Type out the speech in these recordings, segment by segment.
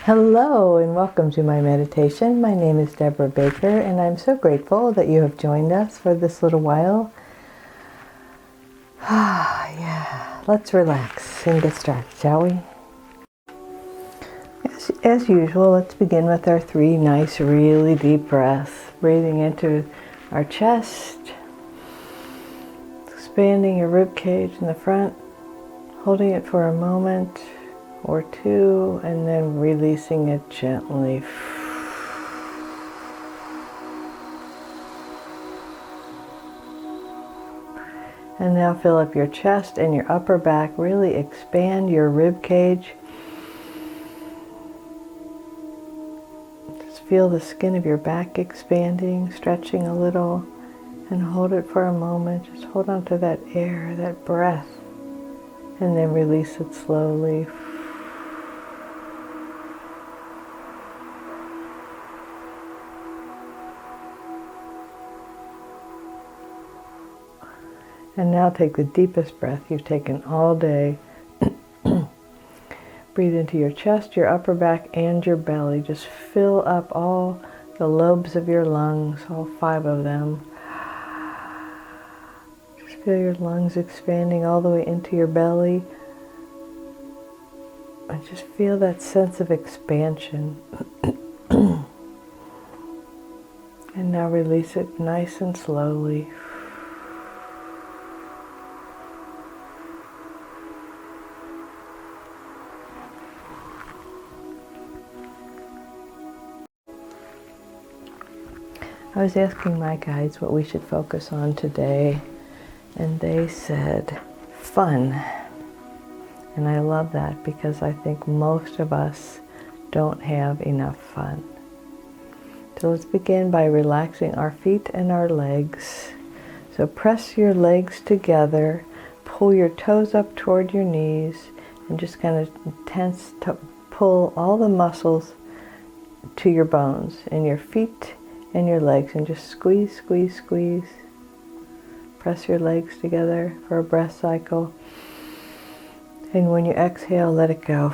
Hello and welcome to my meditation. My name is Debra Baker and I'm so grateful that you have joined us for this little while. Yeah, let's relax and get started, shall we? As usual, let's begin with our 3 nice, really deep breaths. Breathing into our chest, expanding your rib cage in the front, holding it for a moment or 2, and then releasing it gently. And now fill up your chest and your upper back. Really expand your rib cage. Just feel the skin of your back expanding, stretching a little, and hold it for a moment. Just hold on to that air, that breath, and then release it slowly. And now take the deepest breath you've taken all day. Breathe into your chest, your upper back, and your belly. Just fill up all the lobes of your lungs, all 5 of them. Just feel your lungs expanding all the way into your belly. And just feel that sense of expansion. And now release it nice and slowly. I was asking my guides what we should focus on today, and they said fun. And I love that because I think most of us don't have enough fun. So let's begin by relaxing our feet and our legs. So press your legs together, pull your toes up toward your knees, and just kind of pull all the muscles to your bones in your feet and your legs, and just squeeze, squeeze, squeeze. Press your legs together for a breath cycle. And when you exhale, let it go.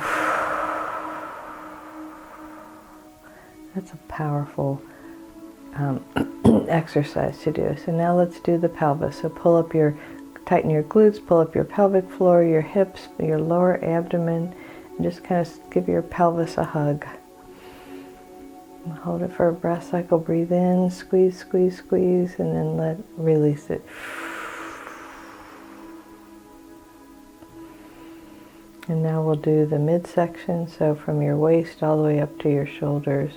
That's a powerful exercise to do. So now let's do the pelvis. So tighten your glutes, pull up your pelvic floor, your hips, your lower abdomen, and just kind of give your pelvis a hug. Hold it for a breath cycle. Breathe in, squeeze, squeeze, squeeze, and then release it. And now we'll do the midsection, so from your waist all the way up to your shoulders.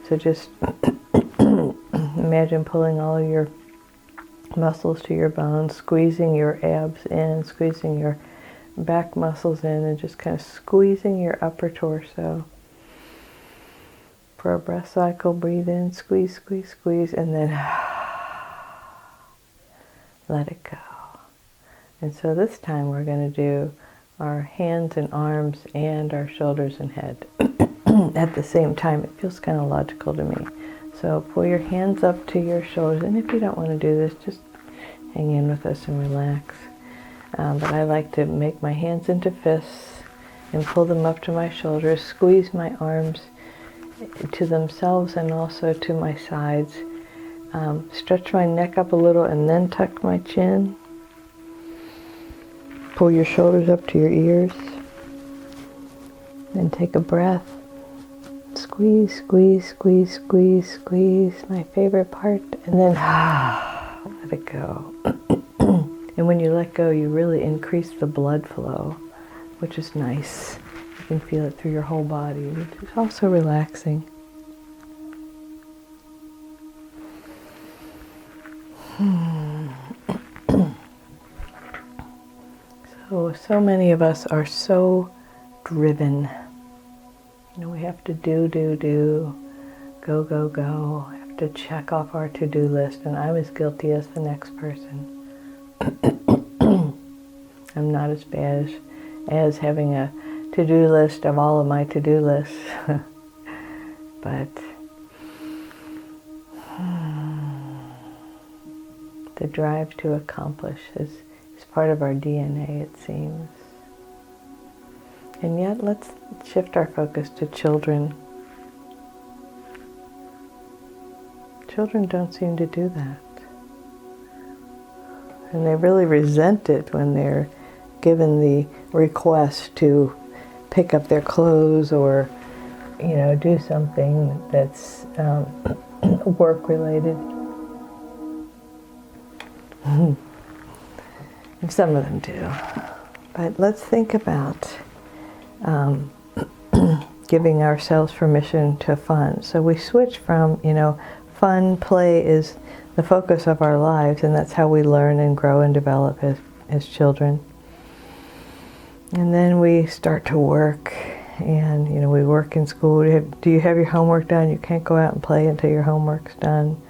So just imagine pulling all of your muscles to your bones, squeezing your abs in, squeezing your back muscles in, and just kind of squeezing your upper torso. For a breath cycle, breathe in, squeeze, squeeze, squeeze, and then let it go. And so this time we're going to do our hands and arms and our shoulders and head at the same time. It feels kind of logical to me. So pull your hands up to your shoulders, and if you don't want to do this, just hang in with us and relax. But I like to make my hands into fists and pull them up to my shoulders, squeeze my arms to themselves and also to my sides. Stretch my neck up a little and then tuck my chin. Pull your shoulders up to your ears. Then take a breath. Squeeze, squeeze, squeeze, squeeze, squeeze. My favorite part. And then let it go. And when you let go, you really increase the blood flow, which is nice. You can feel it through your whole body, which is also relaxing. So many of us are so driven. We have to do, go, go, go. We have to check off our to-do list, and I'm as guilty as the next person. I'm not as bad as having a to-do list of all of my to-do lists. But the drive to accomplish is part of our DNA, it seems. And yet, let's shift our focus to children. Children don't seem to do that. And they really resent it when they're given the request to pick up their clothes or, do something that's work-related. Some of them do. But let's think about giving ourselves permission to fun. So we switch from, fun, play is the focus of our lives, and that's how we learn and grow and develop as children. And then we start to work, and we work in school. Do you have your homework done? You can't go out and play until your homework's done.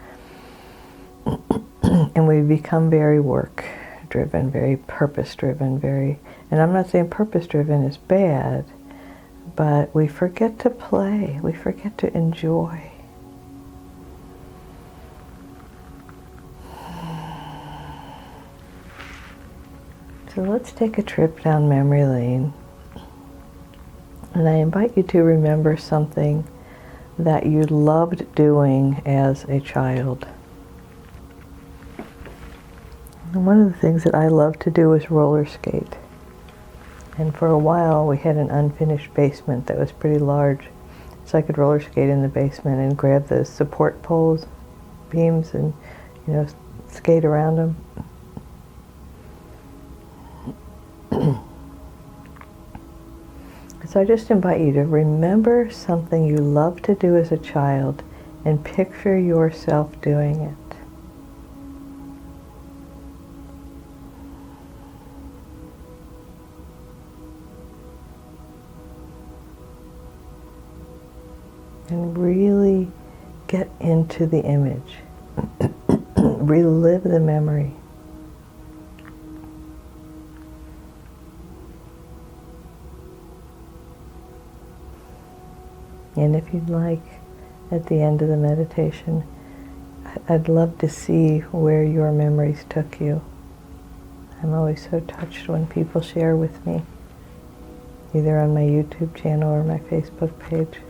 And we become very work-driven, very purpose-driven, and I'm not saying purpose-driven is bad, but we forget to play, we forget to enjoy. So let's take a trip down memory lane. And I invite you to remember something that you loved doing as a child. And one of the things that I loved to do was roller skate. And for a while we had an unfinished basement that was pretty large. So I could roller skate in the basement and grab the support poles, beams, and skate around them. So I just invite you to remember something you loved to do as a child and picture yourself doing it. And really get into the image. Relive the memory. And if you'd like, at the end of the meditation, I'd love to see where your memories took you. I'm always so touched when people share with me, either on my YouTube channel or my Facebook page.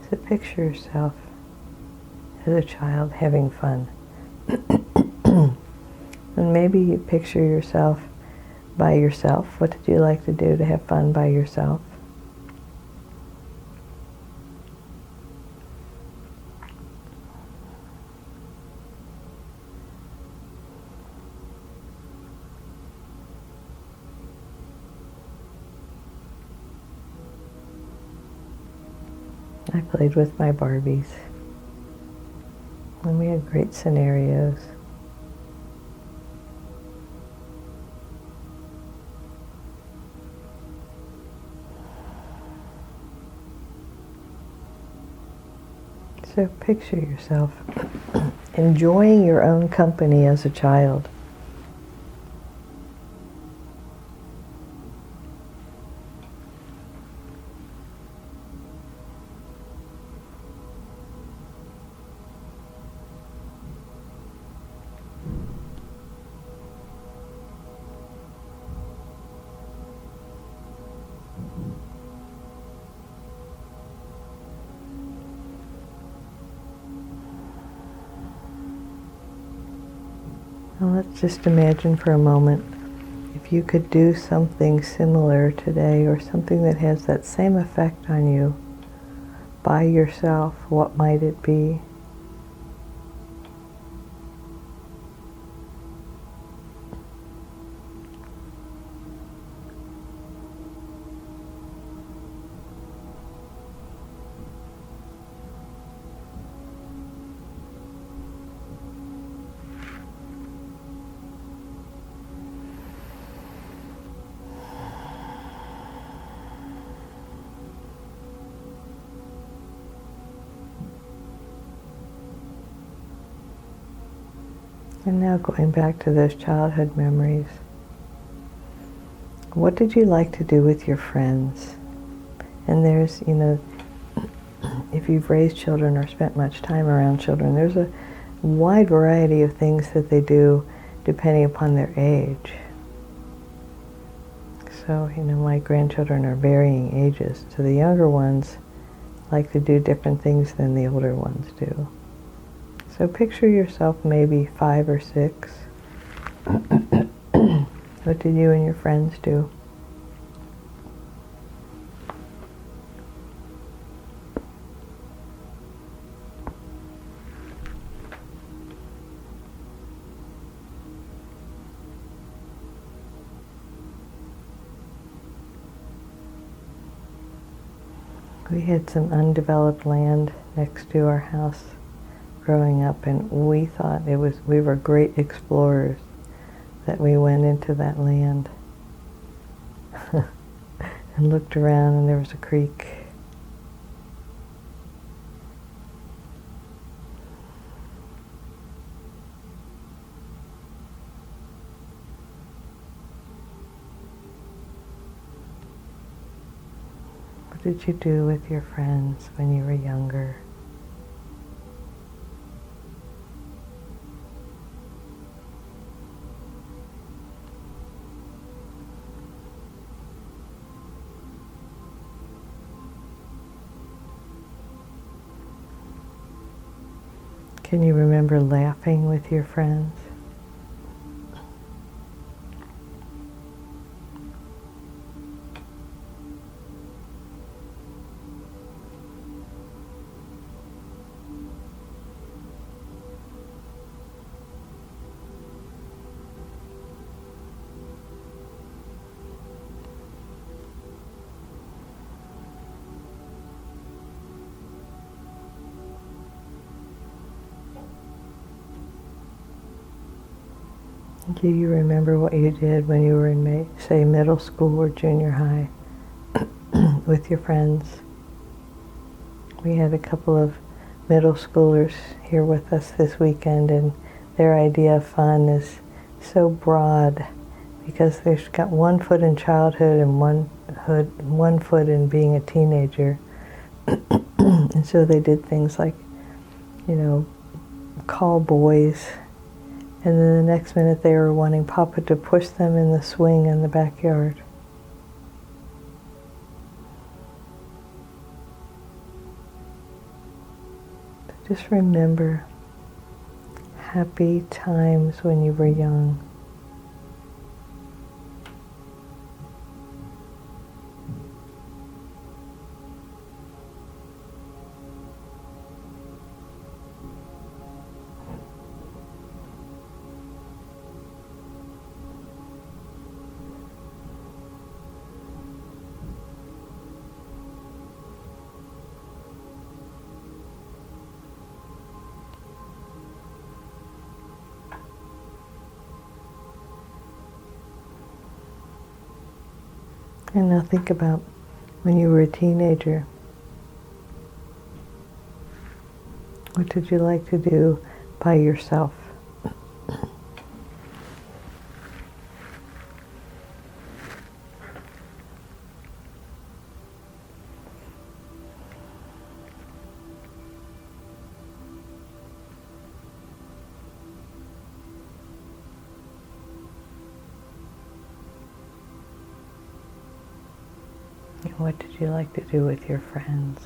So picture yourself as a child having fun. And maybe you picture yourself by yourself. What did you like to do to have fun by yourself? I played with my Barbies, and we had great scenarios. So picture yourself enjoying your own company as a child. Now let's just imagine for a moment if you could do something similar today, or something that has that same effect on you by yourself. What might it be? And now going back to those childhood memories, What did you like to do with your friends? And there's, if you've raised children or spent much time around children, there's a wide variety of things that they do depending upon their age. So, my grandchildren are varying ages. So the younger ones like to do different things than the older ones do. So picture yourself maybe 5 or 6. What did you and your friends do? We had some undeveloped land next to our house growing up, and we thought we were great explorers that we went into that land and looked around, and there was a creek. What did you do with your friends when you were younger? Can you remember laughing with your friends? Do you remember what you did when you were in, say, middle school or junior high with your friends? We had a couple of middle schoolers here with us this weekend, and their idea of fun is so broad because they've got one foot in childhood and one foot in being a teenager. And so they did things like, call boys. And then the next minute they were wanting Papa to push them in the swing in the backyard. Just remember happy times when you were young. And now think about when you were a teenager. What did you like to do by yourself? What did you like to do with your friends?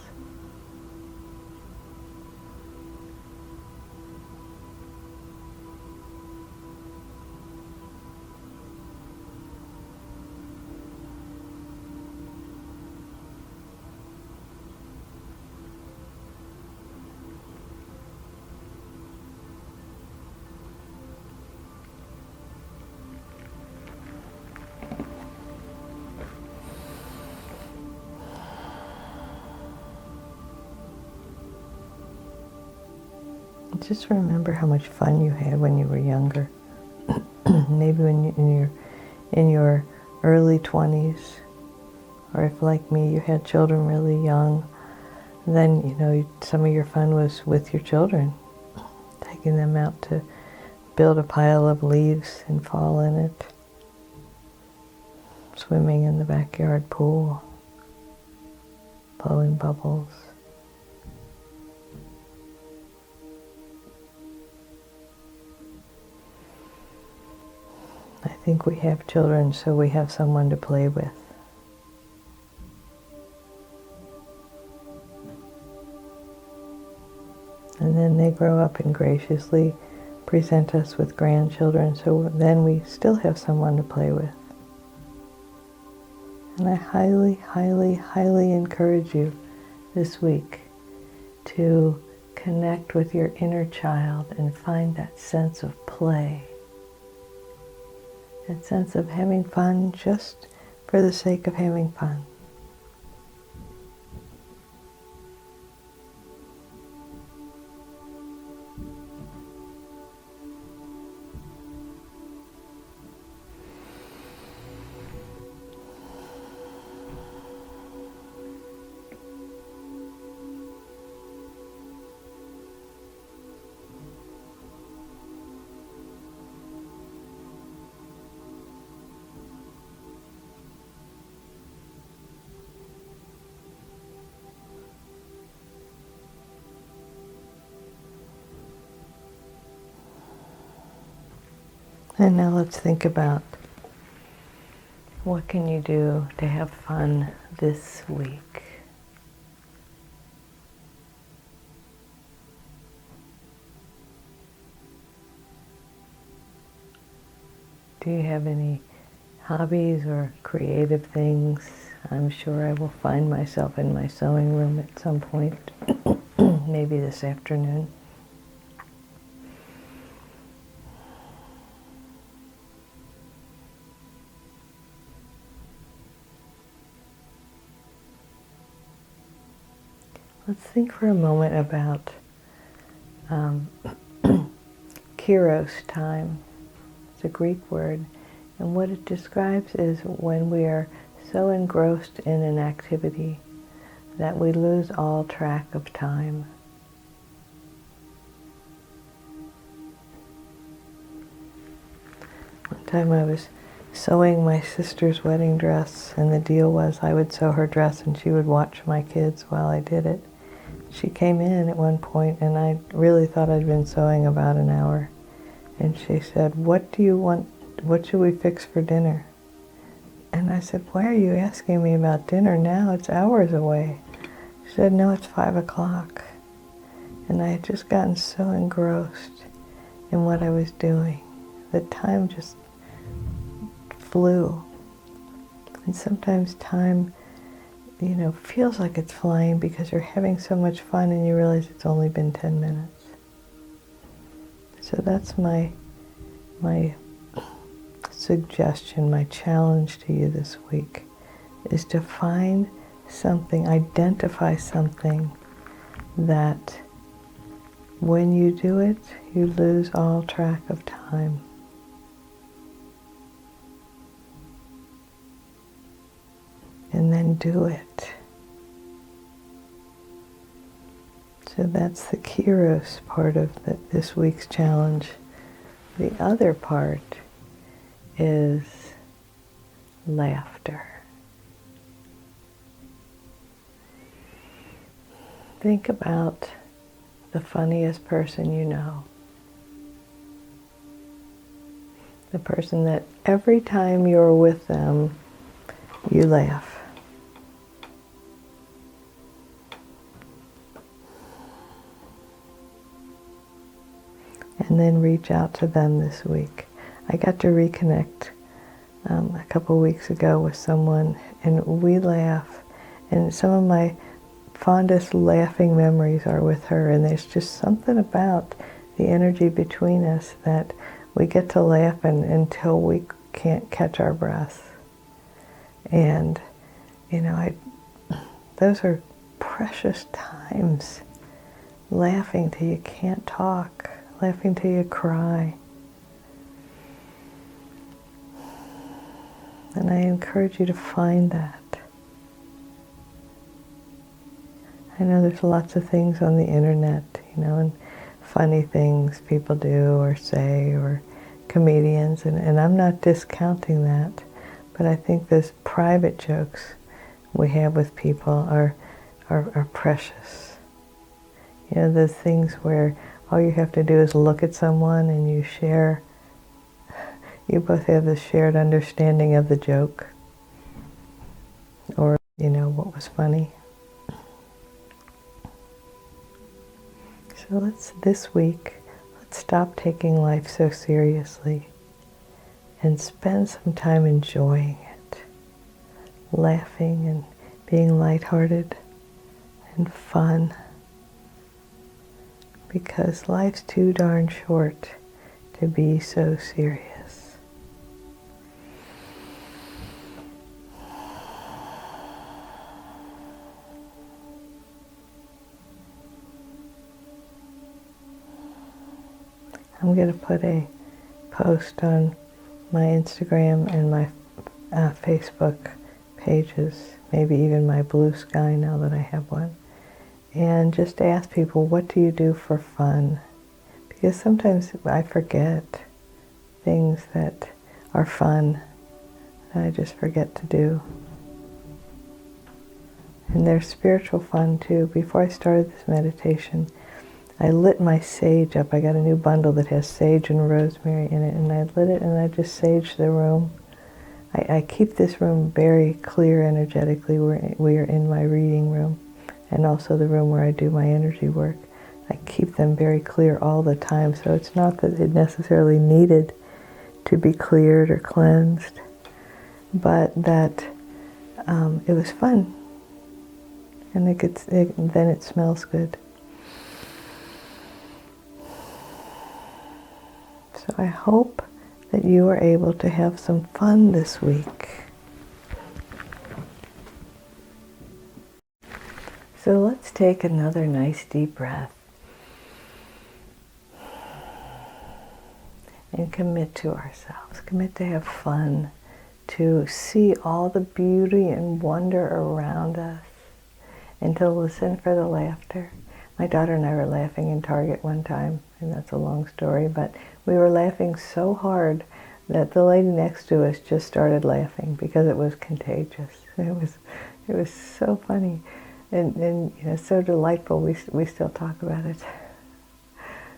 Just remember how much fun you had when you were younger. Maybe when you, in your early 20s, or if like me you had children really young, then some of your fun was with your children, taking them out to build a pile of leaves and fall in it, swimming in the backyard pool, blowing bubbles. I think we have children so we have someone to play with. And then they grow up and graciously present us with grandchildren, so then we still have someone to play with. And I highly, highly, highly encourage you this week to connect with your inner child and find that sense of play, that sense of having fun just for the sake of having fun. And now let's think about what can you do to have fun this week. Do you have any hobbies or creative things? I'm sure I will find myself in my sewing room at some point, maybe this afternoon. Let's think for a moment about Kairos time. It's a Greek word, and what it describes is when we are so engrossed in an activity that we lose all track of time. One time I was sewing my sister's wedding dress, and the deal was I would sew her dress and she would watch my kids while I did it. She came in at one point and I really thought I'd been sewing about an hour. And she said, "What do you want? What should we fix for dinner?" And I said, "Why are you asking me about dinner now? It's hours away." She said, "No, it's 5:00. And I had just gotten so engrossed in what I was doing that time just flew. And sometimes time, feels like it's flying because you're having so much fun and you realize it's only been 10 minutes. So that's my suggestion, my challenge to you this week, is to find something, identify something that when you do it, you lose all track of time. And then do it. So that's the Kairos part of this week's challenge. The other part is laughter. Think about the funniest person you know. The person that every time you're with them, you laugh. And then reach out to them this week. I got to reconnect a couple weeks ago with someone, and we laugh. And some of my fondest laughing memories are with her, and there's just something about the energy between us that we get to laugh until we can't catch our breath. And, those are precious times. Laughing till you can't talk. Laughing till you cry. And I encourage you to find that. I know there's lots of things on the internet, and funny things people do or say, or comedians, and I'm not discounting that. But I think those private jokes we have with people are precious. You know, those things where all you have to do is look at someone and you share, you both have this shared understanding of the joke, or, you know, what was funny. So this week, let's stop taking life so seriously and spend some time enjoying it, laughing and being lighthearted and fun, because life's too darn short to be so serious. I'm going to put a post on my Instagram and my Facebook pages, maybe even my Blue Sky now that I have one, and just ask people, what do you do for fun? Because sometimes I forget things that are fun that I just forget to do. And there's spiritual fun too. Before I started this meditation, I lit my sage up. I got a new bundle that has sage and rosemary in it, and I lit it and I just saged the room. I keep this room very clear energetically. We are in my reading room, and also the room where I do my energy work. I keep them very clear all the time, so it's not that it necessarily needed to be cleared or cleansed, but that it was fun, and then it smells good. So I hope that you are able to have some fun this week. So let's take another nice deep breath and commit to ourselves. Commit to have fun, to see all the beauty and wonder around us, and to listen for the laughter. My daughter and I were laughing in Target one time, and that's a long story, but we were laughing so hard that the lady next to us just started laughing because it was contagious. It was so funny and you know, so delightful. We still talk about it.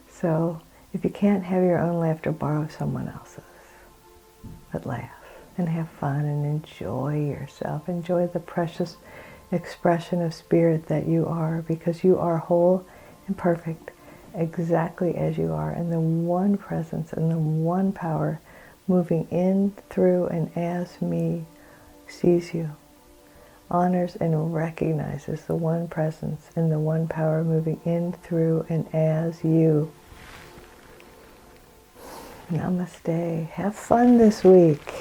So if you can't have your own laughter, borrow someone else's. But laugh and have fun and enjoy yourself. Enjoy the precious expression of spirit that you are, because you are whole and perfect exactly as you are, and the one presence and the one power moving in, through, and as me sees you, honors and recognizes the one presence and the one power moving in, through, and as you. Namaste. Have fun this week.